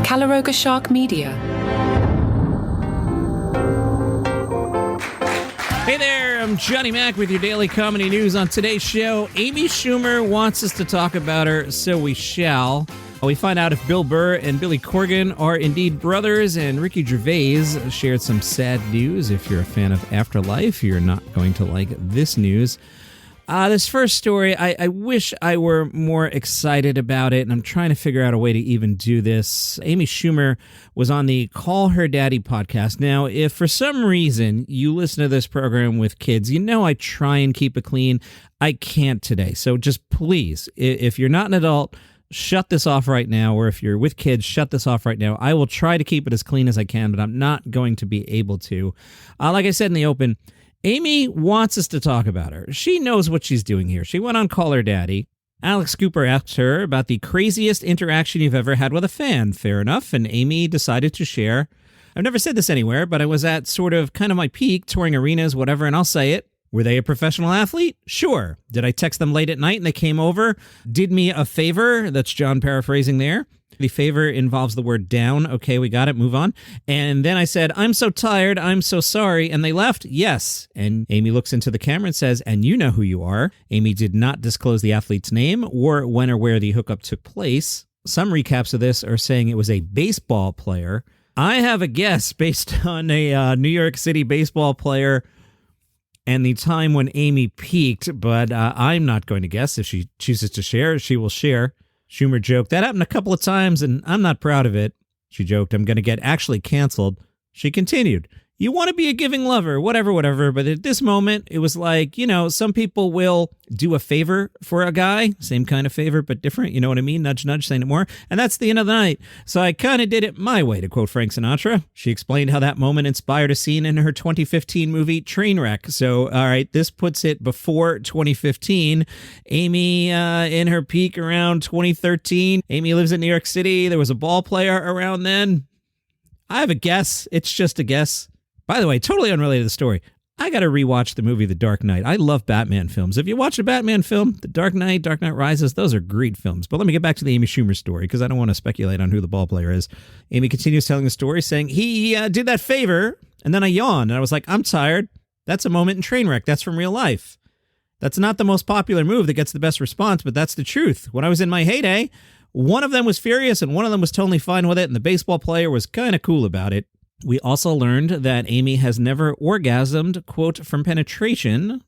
Calaroga Shark Media. Hey there, I'm Johnny Mac with your daily comedy news. On today's show, Amy Schumer wants us to talk about her, so we shall. We find out if Bill Burr and Billy Corgan are indeed brothers, and Ricky Gervais shared some sad news. If you're a fan of Afterlife, you're not going to like this news. This first story, I wish I were more excited about it, and I'm trying to figure out a way to even do this. Amy Schumer was on the Call Her Daddy podcast. Now, if for some reason you listen to this program with kids, you know I try and keep it clean. I can't today. So just please, if you're not an adult, shut this off right now, or if you're with kids, shut this off right now. I will try to keep it as clean as I can, but I'm not going to be able to. Like I said in the open, Amy wants us to talk about her. She knows what she's doing here. She went on Call Her Daddy. Alex Cooper asked her about the craziest interaction you've ever had with a fan. Fair enough, and Amy decided to share. I've never said this anywhere, but I was at sort of kind of my peak, touring arenas, whatever, and I'll say it. Were they a professional athlete? Sure. Did I text them late at night and they came over? Did me a favor? That's John paraphrasing there. The favor involves the word down. Okay, we got it. Move on. And then I said, I'm so tired. I'm so sorry. And they left? Yes. And Amy looks into the camera and says, and you know who you are. Amy did not disclose the athlete's name or when or where the hookup took place. Some recaps of this are saying it was a baseball player. I have a guess based on a New York City baseball player and the time when Amy peaked, but I'm not going to guess. If she chooses to share, she will share. Schumer joked, that happened a couple of times, and I'm not proud of it. She joked, I'm going to get actually canceled. She continued, you want to be a giving lover, whatever, but at this moment, it was like, you know, some people will do a favor for a guy, same kind of favor, but different, you know what I mean? Nudge, nudge, saying it more, and that's the end of the night. So I kind of did it my way, to quote Frank Sinatra. She explained how that moment inspired a scene in her 2015 movie Trainwreck. So, all right, this puts it before 2015. Amy, in her peak around 2013. Amy lives in New York City. There was a ball player around then. I have a guess. It's just a guess. By the way, totally unrelated to the story, I got to rewatch the movie The Dark Knight. I love Batman films. If you watch a Batman film, The Dark Knight, Dark Knight Rises, those are great films. But let me get back to the Amy Schumer story because I don't want to speculate on who the ball player is. Amy continues telling the story saying, he did that favor, and then I yawned, and I was like, I'm tired. That's a moment in Trainwreck. That's from real life. That's not the most popular move that gets the best response, but that's the truth. When I was in my heyday, one of them was furious, and one of them was totally fine with it, and the baseball player was kind of cool about it. We also learned that Amy has never orgasmed, quote, from penetration.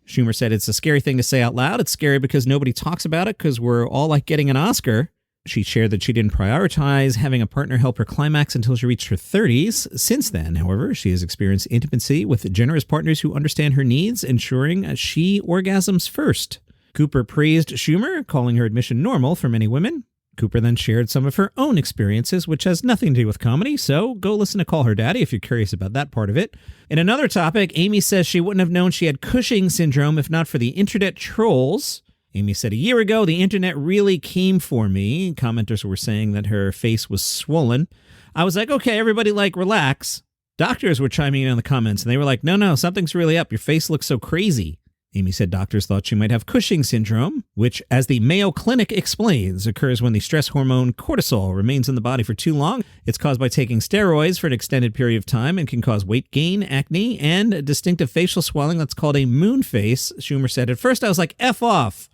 Schumer said it's a scary thing to say out loud. It's scary because nobody talks about it because we're all like getting an Oscar. She shared that she didn't prioritize having a partner help her climax until she reached her 30s. Since then, however, she has experienced intimacy with generous partners who understand her needs, ensuring she orgasms first. Cooper praised Schumer, calling her admission normal for many women. Cooper then shared some of her own experiences, which has nothing to do with comedy, so go listen to Call Her Daddy if you're curious about that part of it. In another topic, Amy says she wouldn't have known she had Cushing Syndrome if not for the internet trolls. Amy said, a year ago, the internet really came for me. Commenters were saying that her face was swollen. I was like, okay, everybody, relax. Doctors were chiming in on the comments, and they were like, no, something's really up. Your face looks so crazy. Amy said doctors thought she might have Cushing Syndrome, which, as the Mayo Clinic explains, occurs when the stress hormone cortisol remains in the body for too long. It's caused by taking steroids for an extended period of time and can cause weight gain, acne, and distinctive facial swelling that's called a moon face, Schumer said. At first, I was like, F off.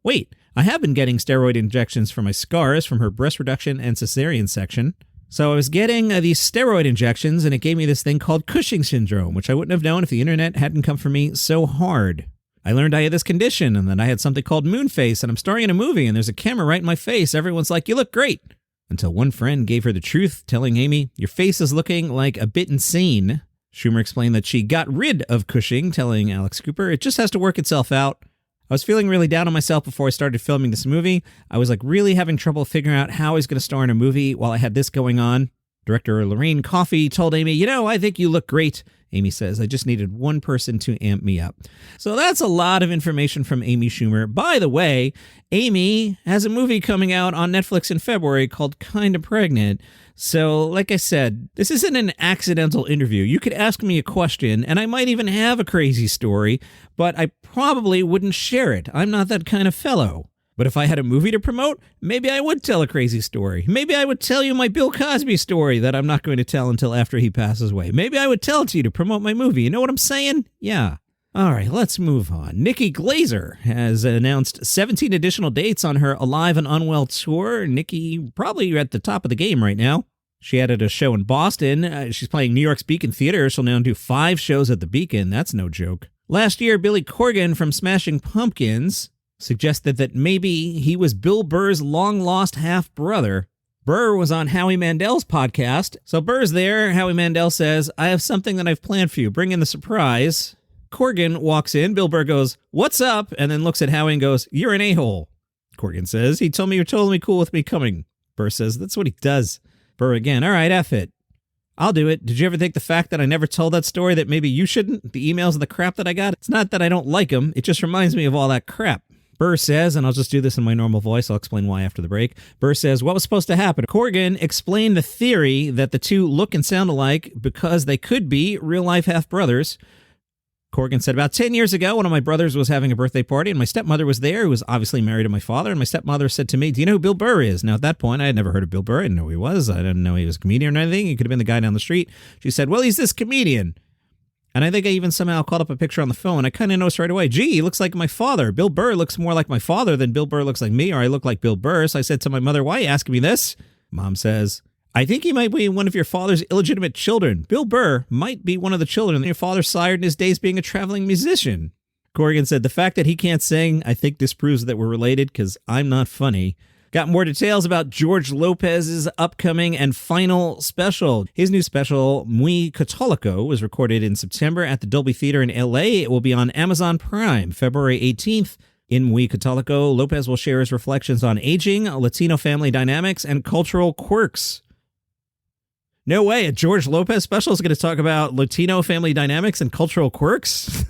Wait, I have been getting steroid injections for my scars from her breast reduction and cesarean section. So I was getting these steroid injections, and it gave me this thing called Cushing Syndrome, which I wouldn't have known if the internet hadn't come for me so hard. I learned I had this condition, and then I had something called moon face, and I'm starring in a movie, and there's a camera right in my face. Everyone's like, you look great. Until one friend gave her the truth, telling Amy, your face is looking like a bit insane. Schumer explained that she got rid of Cushing, telling Alex Cooper, it just has to work itself out. I was feeling really down on myself before I started filming this movie. I was really having trouble figuring out how I was going to star in a movie while I had this going on. Director Lorraine Coffey told Amy, I think you look great. Amy says, I just needed one person to amp me up. So that's a lot of information from Amy Schumer. By the way, Amy has a movie coming out on Netflix in February called Kinda Pregnant. So like I said, this isn't an accidental interview. You could ask me a question, and I might even have a crazy story, but I probably wouldn't share it. I'm not that kind of fellow. But if I had a movie to promote, maybe I would tell a crazy story. Maybe I would tell you my Bill Cosby story that I'm not going to tell until after he passes away. Maybe I would tell it to you to promote my movie. You know what I'm saying? Yeah. All right, let's move on. Nikki Glaser has announced 17 additional dates on her Alive and Unwell tour. Nikki probably at the top of the game right now. She added a show in Boston. She's playing New York's Beacon Theater. She'll now do 5 shows at the Beacon. That's no joke. Last year, Billy Corgan from Smashing Pumpkins suggested that maybe he was Bill Burr's long-lost half-brother. Burr was on Howie Mandel's podcast. So Burr's there. Howie Mandel says, I have something that I've planned for you. Bring in the surprise. Corgan walks in. Bill Burr goes, what's up? And then looks at Howie and goes, you're an a-hole. Corgan says, he told me you're totally cool with me coming. Burr says, that's what he does. Burr again, all right, F it. I'll do it. Did you ever think the fact that I never told that story that maybe you shouldn't? The emails and the crap that I got? It's not that I don't like them. It just reminds me of all that crap. Burr says, and I'll just do this in my normal voice, I'll explain why after the break. Burr says, what was supposed to happen? Corgan explained the theory that the two look and sound alike because they could be real-life half-brothers. Corgan said, about 10 years ago, one of my brothers was having a birthday party, and my stepmother was there, who was obviously married to my father, and my stepmother said to me, do you know who Bill Burr is? Now, at that point, I had never heard of Bill Burr. I didn't know who he was. I didn't know he was a comedian or anything. He could have been the guy down the street. She said, well, he's this comedian. And I think I even somehow called up a picture on the phone. I kind of noticed right away, gee, he looks like my father. Bill Burr looks more like my father than Bill Burr looks like me, or I look like Bill Burr. So I said to my mother, why are you asking me this? Mom says, I think he might be one of your father's illegitimate children. Bill Burr might be one of the children that your father sired in his days being a traveling musician. Corgan said, the fact that he can't sing, I think disproves that we're related because I'm not funny. Got more details about George Lopez's upcoming and final special. His new special, Muy Católico, was recorded in September at the Dolby Theater in L.A. It will be on Amazon Prime, February 18th. In Muy Católico, Lopez will share his reflections on aging, Latino family dynamics, and cultural quirks. No way, a George Lopez special is going to talk about Latino family dynamics and cultural quirks?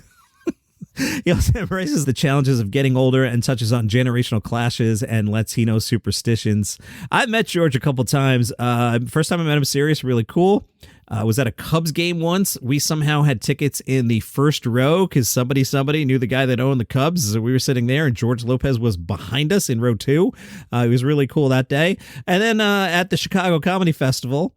He also embraces the challenges of getting older and touches on generational clashes and Latino superstitions. I've met George a couple times. First time I met him, serious, really cool. Was at a Cubs game once. We somehow had tickets in the first row because somebody knew the guy that owned the Cubs. So we were sitting there and George Lopez was behind us in row 2. It was really cool that day. And then at the Chicago Comedy Festival,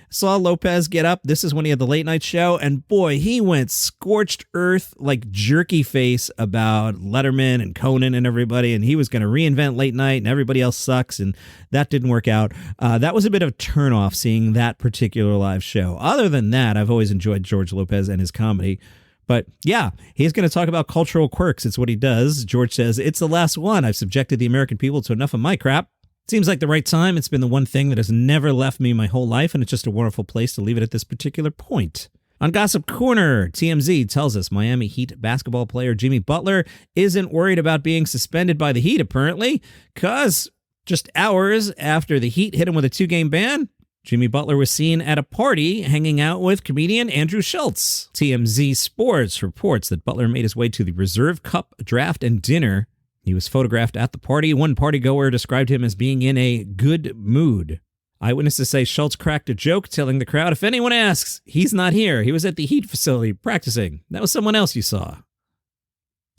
saw Lopez get up. This is when he had the late night show. And boy, he went scorched earth, like jerky face about Letterman and Conan and everybody. And he was going to reinvent late night and everybody else sucks. And that didn't work out. That was a bit of a turnoff seeing that particular live show. Other than that, I've always enjoyed George Lopez and his comedy. But yeah, he's going to talk about cultural quirks. It's what he does. George says, it's the last one. I've subjected the American people to enough of my crap. Seems like the right time. It's been the one thing that has never left me my whole life, and it's just a wonderful place to leave it at this particular point. On Gossip Corner, TMZ tells us Miami Heat basketball player Jimmy Butler isn't worried about being suspended by the Heat, apparently, because just hours after the Heat hit him with a 2-game ban, Jimmy Butler was seen at a party hanging out with comedian Andrew Schulz. TMZ Sports reports that Butler made his way to the Reserve Cup draft and dinner. He was photographed at the party. One partygoer described him as being in a good mood. Eyewitnesses say Schultz cracked a joke, telling the crowd, if anyone asks, he's not here. He was at the Heat facility practicing. That was someone else you saw.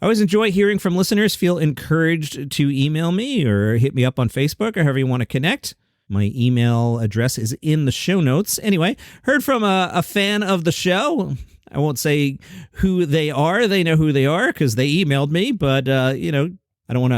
I always enjoy hearing from listeners. Feel encouraged to email me or hit me up on Facebook or however you want to connect. My email address is in the show notes. Anyway, heard from a fan of the show. I won't say who they are. They know who they are because they emailed me, but, I don't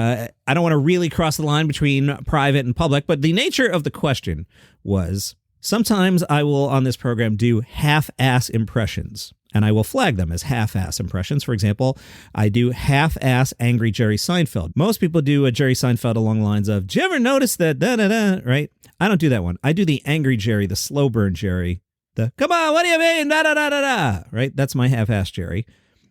want to really cross the line between private and public, but the nature of the question was, sometimes I will on this program do half-ass impressions, and I will flag them as half-ass impressions. For example, I do half-ass angry Jerry Seinfeld. Most people do a Jerry Seinfeld along the lines of, did you ever notice that da-da-da, right? I don't do that one. I do the angry Jerry, the slow burn Jerry, the come on, what do you mean, da-da-da-da-da, right? That's my half-ass Jerry.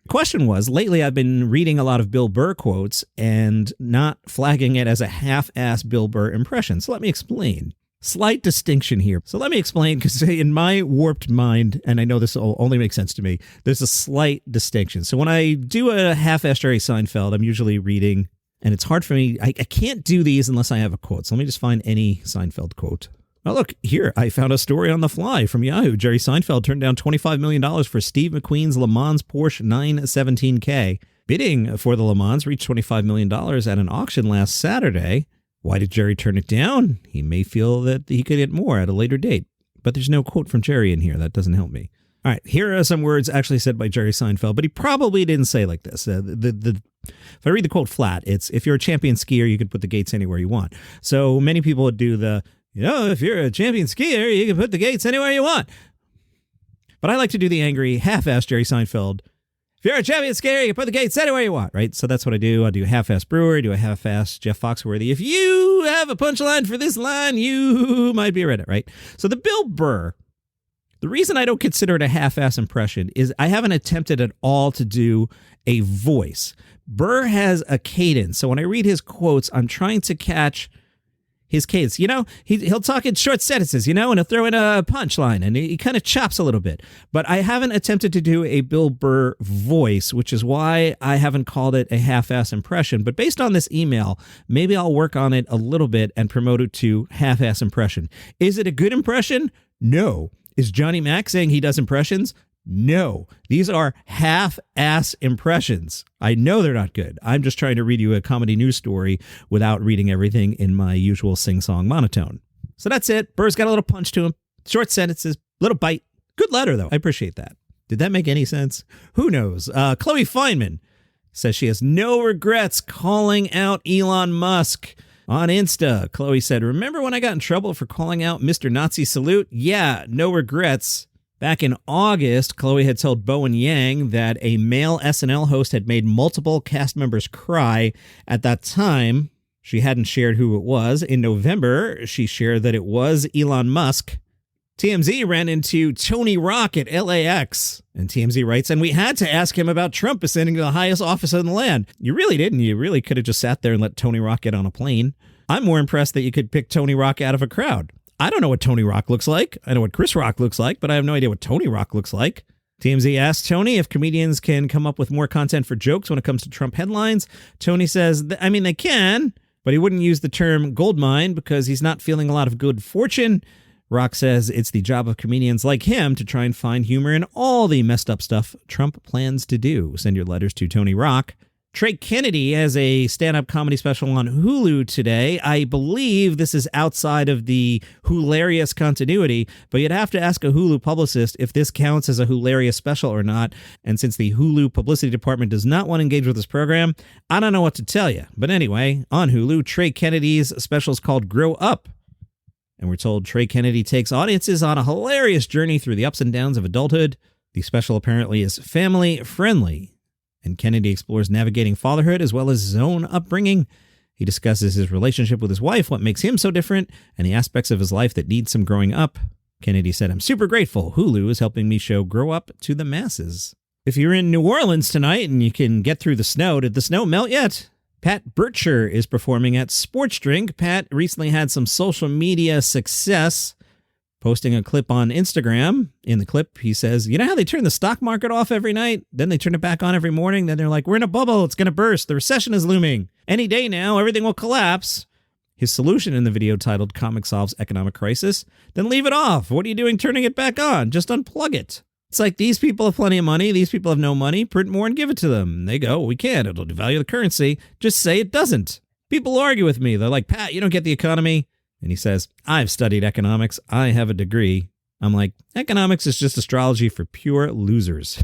Question was, lately I've been reading a lot of Bill Burr quotes and not flagging it as a half-ass Bill Burr impression. So let me explain. Slight distinction here. So let me explain, because in my warped mind, and I know this will only make sense to me, there's a slight distinction. So when I do a half-ass Jerry Seinfeld, I'm usually reading, and it's hard for me. I can't do these unless I have a quote. So let me just find any Seinfeld quote. Oh, look, here, I found a story on the fly from Yahoo. Jerry Seinfeld turned down $25 million for Steve McQueen's Le Mans Porsche 917K. bidding for the Le Mans reached $25 million at an auction last Saturday. Why did Jerry turn it down? He may feel that he could get more at a later date. But there's no quote from Jerry in here. That doesn't help me. All right, here are some words actually said by Jerry Seinfeld, but he probably didn't say like this. If I read the quote flat, it's, if you're a champion skier, you can put the gates anywhere you want. So many people would do the, if you're a champion skier, you can put the gates anywhere you want. But I like to do the angry, half-assed Jerry Seinfeld. If you're a champion skier, you can put the gates anywhere you want, right? So that's what I do. I do half-assed Brewer, I do a half-assed Jeff Foxworthy. If you have a punchline for this line, you might be Reddit, right? So the Bill Burr, the reason I don't consider it a half-ass impression is I haven't attempted at all to do a voice. Burr has a cadence. So when I read his quotes, I'm trying to catch his cadence. He'll talk in short sentences, and he'll throw in a punchline, and he kind of chops a little bit. But I haven't attempted to do a Bill Burr voice, which is why I haven't called it a half-ass impression. But based on this email, maybe I'll work on it a little bit and promote it to half-ass impression. Is it a good impression? No. Is Johnny Mac saying he does impressions? No. These are half-ass impressions. I know they're not good. I'm just trying to read you a comedy news story without reading everything in my usual sing-song monotone. So that's it. Burr's got a little punch to him. Short sentences, little bite. Good letter, though. I appreciate that. Did that make any sense? Who knows? Chloe Fineman says she has no regrets calling out Elon Musk. On Insta, Chloe said, remember when I got in trouble for calling out Mr. Nazi Salute? Yeah, no regrets. Back in August, Chloe had told Bowen Yang that a male SNL host had made multiple cast members cry. At that time, she hadn't shared who it was. In November, she shared that it was Elon Musk. TMZ ran into Tony Rock at LAX. And TMZ writes, and we had to ask him about Trump ascending to the highest office in the land. You really didn't. You really could have just sat there and let Tony Rock get on a plane. I'm more impressed that you could pick Tony Rock out of a crowd. I don't know what Tony Rock looks like. I know what Chris Rock looks like, but I have no idea what Tony Rock looks like. TMZ asked Tony if comedians can come up with more content for jokes when it comes to Trump headlines. Tony says, they can, but he wouldn't use the term goldmine because he's not feeling a lot of good fortune. Rock says it's the job of comedians like him to try and find humor in all the messed up stuff Trump plans to do. Send your letters to Tony Rock. Trey Kennedy has a stand-up comedy special on Hulu today. I believe this is outside of the hilarious continuity, but you'd have to ask a Hulu publicist if this counts as a hilarious special or not. And since the Hulu publicity department does not want to engage with this program, I don't know what to tell you. But anyway, on Hulu, Trey Kennedy's special is called Grow Up. And we're told Trey Kennedy takes audiences on a hilarious journey through the ups and downs of adulthood. The special apparently is family-friendly, and Kennedy explores navigating fatherhood as well as his own upbringing. He discusses his relationship with his wife, what makes him so different, and the aspects of his life that need some growing up. Kennedy said, I'm super grateful. Hulu is helping me show Grow Up to the masses. If you're in New Orleans tonight and you can get through the snow, did the snow melt yet? Pat Bircher is performing at Sports Drink. Pat recently had some social media success, posting a clip on Instagram. In the clip, he says, you know how they turn the stock market off every night? Then they turn it back on every morning. Then they're like, we're in a bubble. It's going to burst. The recession is looming. Any day now, everything will collapse. His solution in the video titled Comic Solves Economic Crisis, then leave it off. What are you doing turning it back on? Just unplug it. It's like these people have plenty of money. These people have no money. Print more and give it to them. They go, we can't. It'll devalue the currency. Just say it doesn't. People argue with me. They're like, Pat, you don't get the economy. And he says, I've studied economics. I have a degree. I'm like, economics is just astrology for pure losers.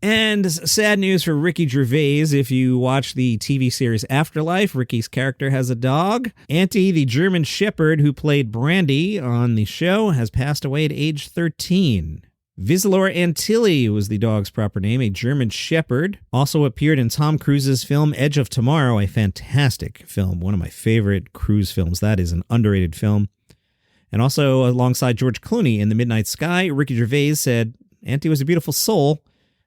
And sad news for Ricky Gervais. If you watch the TV series Afterlife, Ricky's character has a dog. Auntie, the German Shepherd who played Brandy on the show, has passed away at age 13. Vislor Antilli was the dog's proper name, a German Shepherd. Also appeared in Tom Cruise's film Edge of Tomorrow, a fantastic film, one of my favorite Cruise films. That is an underrated film. And also alongside George Clooney in The Midnight Sky, Ricky Gervais said, Auntie was a beautiful soul,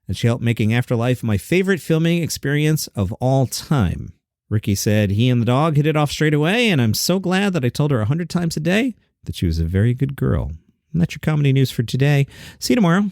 and she helped making Afterlife my favorite filming experience of all time. Ricky said he and the dog hit it off straight away, and I'm so glad that I told her 100 times a day that she was a very good girl. And that's your comedy news for today. See you tomorrow.